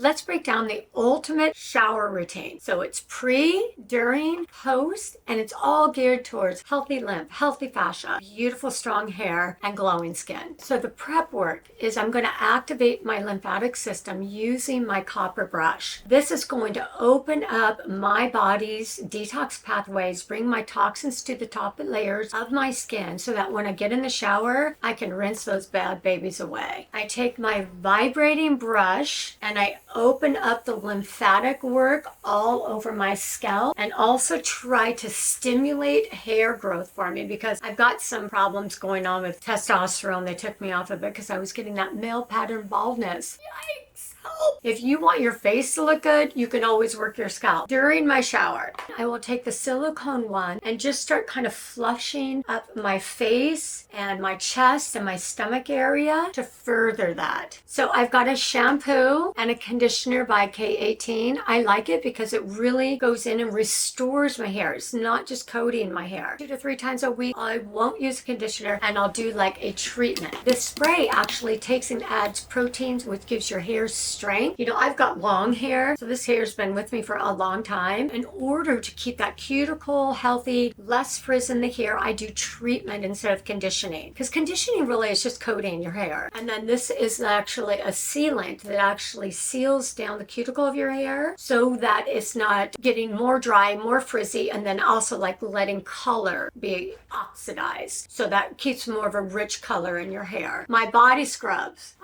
Let's break down the ultimate shower routine. So it's pre, during, post, and it's all geared towards healthy lymph, healthy fascia, beautiful strong hair, and glowing skin. So the prep work is I'm going to activate my lymphatic system using my copper brush. This is going to open up my body's detox pathways, bring my toxins to the top layers of my skin so that when I get in the shower, I can rinse those bad babies away. I take my vibrating brush and I open up the lymphatic work all over my scalp and also try to stimulate hair growth for me because I've got some problems going on with testosterone. They took me off of it because I was getting that male pattern baldness. Yikes! Help! If you want your face to look good, you can always work your scalp. During my shower, I will take the silicone one and just start kind of flushing up my face and my chest and my stomach area to further that. So I've got a shampoo and a conditioner by K18. I like it because it really goes in and restores my hair. It's not just coating my hair. 2 to 3 times a week, I won't use a conditioner and I'll do like a treatment. This spray actually takes and adds proteins, which gives your hair strength. You know, I've got long hair, so this hair's been with me for a long time. In order to keep that cuticle healthy, less frizz in the hair, I do treatment instead of conditioning. Because conditioning really is just coating your hair. And then this is actually a sealant that actually seals down the cuticle of your hair so that it's not getting more dry, more frizzy, and then also like letting color be oxidized. So that keeps more of a rich color in your hair. My body scrubs.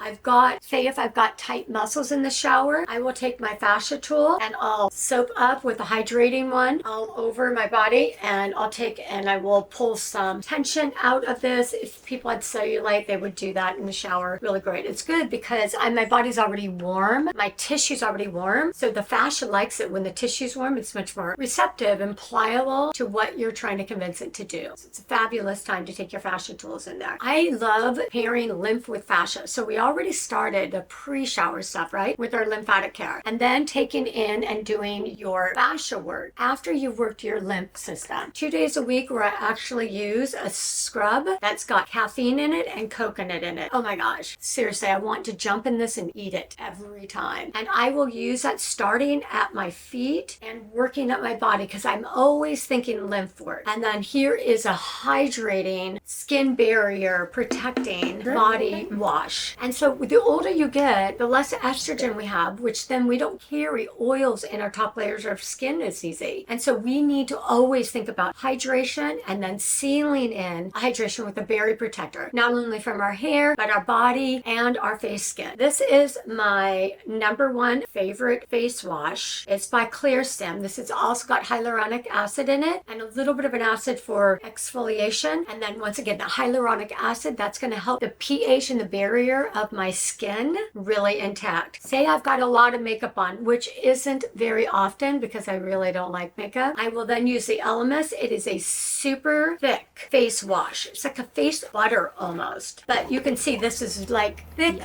Say if I've got tight muscles in the shower, I will take my fascia tool and I'll soap up with a hydrating one all over my body and I will pull some tension out of this. If people had cellulite, they would do that in the shower. Really great. It's good because my body's already warm. My tissue's already warm. So the fascia likes it when the tissue's warm. It's much more receptive and pliable to what you're trying to convince it to do. So it's a fabulous time to take your fascia tools in there. I love pairing lymph with fascia. So we already started the pre-shower stuff, right? With our lymphatic care. And then taking in and doing your fascia work after you've worked your lymph system. 2 days a week where I actually use a scrub that's got caffeine in it and coconut in it. Oh my gosh. Seriously, I want to jump in this and eat it every time. And I will use that starting at my feet and working up my body because I'm always thinking lymph work. And then here is a hydrating, skin barrier, protecting body wash. And so the older you get, the less estrogen we have, which then we don't carry oils in our top layers of skin as easy. And so we need to always think about hydration and then sealing in hydration with a berry protector, not only from our hair, but our body and our face skin. This is my #1 favorite face wash. It's by Clear Stem. This has also got hyaluronic acid in it and a little bit of an acid for exfoliation. And then once again, the hyaluronic acid, that's going to help the pH and the barrier of my skin really intact. Say I've got a lot of makeup on, which isn't very often because I really don't like makeup. I will then use the Elemis. It is a super thick face wash. It's like a face butter almost. But you can see this is like thick.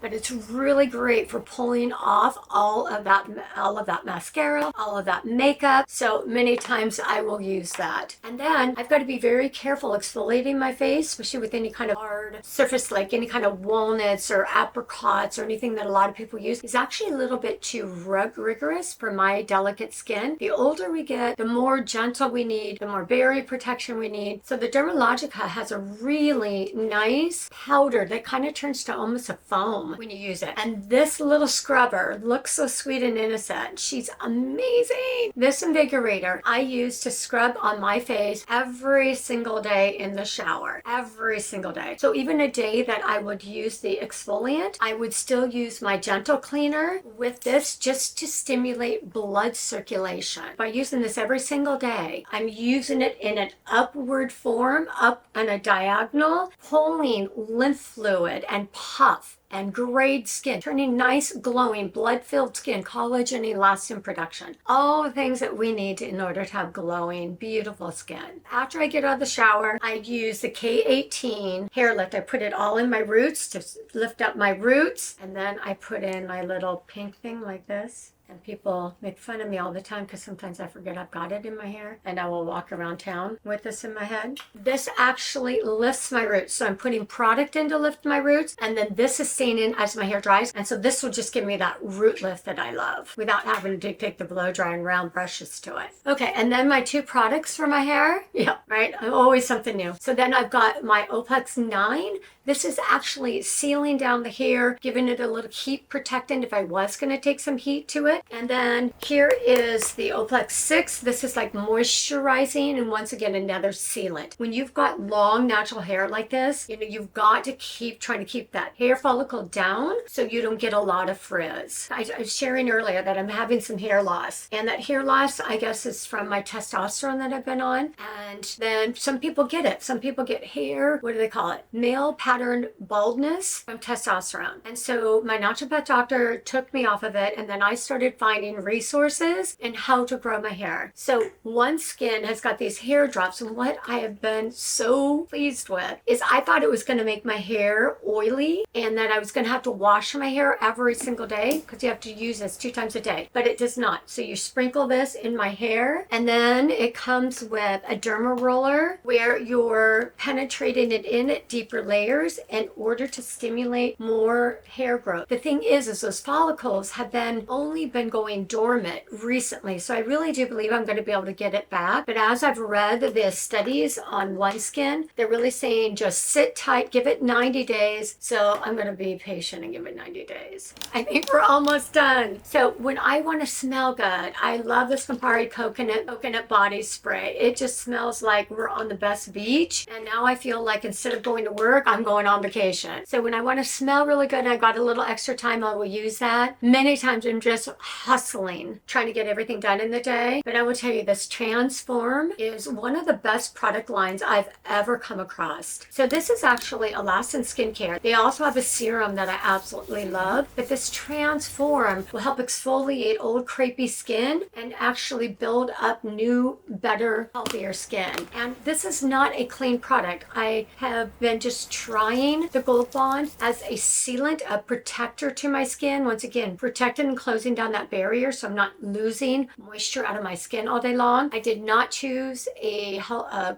But it's really great for pulling off all of that mascara, all of that makeup. So many times I will use that. And then I've got to be very careful exfoliating my face, especially with any kind of hard surface, like any kind of walnuts or apricots or anything that a lot of people use. Is actually a little bit too rigorous for my delicate skin. The older we get, the more gentle we need, the more barrier protection we need. So the Dermalogica has a really nice powder that kind of turns to almost a foam when you use it. And this little scrubber looks so sweet and innocent. She's amazing. This Invigorator I use to scrub on my face every single day in the shower. Every single day. So even a day that I would use the exfoliant, I would still use my gentle cleaner with this just to stimulate blood circulation. By using this every single day, I'm using it in an upward form, up on a diagonal, pulling lymph fluid and puff and grayed skin, turning nice, glowing, blood-filled skin, collagen, elastin production. All the things that we need in order to have glowing, beautiful skin. After I get out of the shower, I use the K18 hair lift. I put it all in my roots to lift up my roots, and then I put in my little pink thing like this. And people make fun of me all the time because sometimes I forget I've got it in my hair, and I will walk around town with this in my head. This actually lifts my roots. So I'm putting product in to lift my roots, and then this is staying in as my hair dries. And so this will just give me that root lift that I love without having to take the blow dry and round brushes to it. Okay, and then my 2 products for my hair. Yeah, right? Always something new. So then I've got my Oplex 9. This is actually sealing down the hair, giving it a little heat protectant if I was going to take some heat to it. And then here is the Oplex 6. This is like moisturizing, and once again, another sealant. When you've got long natural hair like this, you've got to keep trying to keep that hair follicle down so you don't get a lot of frizz. I was sharing earlier that I'm having some hair loss, and that hair loss, I guess, is from my testosterone that I've been on. And then some people get it. Some people get hair, what do they call it? Male pattern baldness from testosterone. And so my naturopath doctor took me off of it, and then I started finding resources and how to grow my hair. So One Skin has got these hair drops, and what I have been so pleased with is I thought it was going to make my hair oily and that I was going to have to wash my hair every single day because you have to use this 2 times a day, but it does not. So you sprinkle this in my hair, and then it comes with a derma roller where you're penetrating it in at deeper layers in order to stimulate more hair growth. The thing is those follicles have only been going dormant recently, so I really do believe I'm going to be able to get it back. But as I've read the studies on One Skin, they're really saying just sit tight, give it 90 days. So I'm going to be patient and give it 90 days. I think we're almost done. So when I want to smell good, I love this Campari coconut body spray. It just smells like we're on the best beach, and now I feel like instead of going to work, I'm going on vacation. So when I want to smell really good and I got a little extra time, I will use that. Many times I'm just hustling, trying to get everything done in the day. But I will tell you, this Transform is one of the best product lines I've ever come across. So this is actually Alaskan skincare. They also have a serum that I absolutely love, but this Transform will help exfoliate old crepey skin and actually build up new, better, healthier skin. And this is not a clean product. I have been just trying the Gold Bond as a sealant, a protector to my skin. Once again, protecting and closing down that barrier so I'm not losing moisture out of my skin all day long. I did not choose a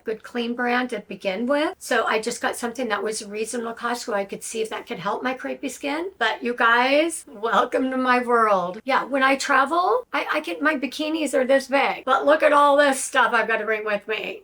good clean brand to begin with, so I just got something that was reasonable cost so I could see if that could help my crepey skin. But you guys, welcome to my world. Yeah, when I travel, I get my bikinis are this big, but look at all this stuff I've got to bring with me.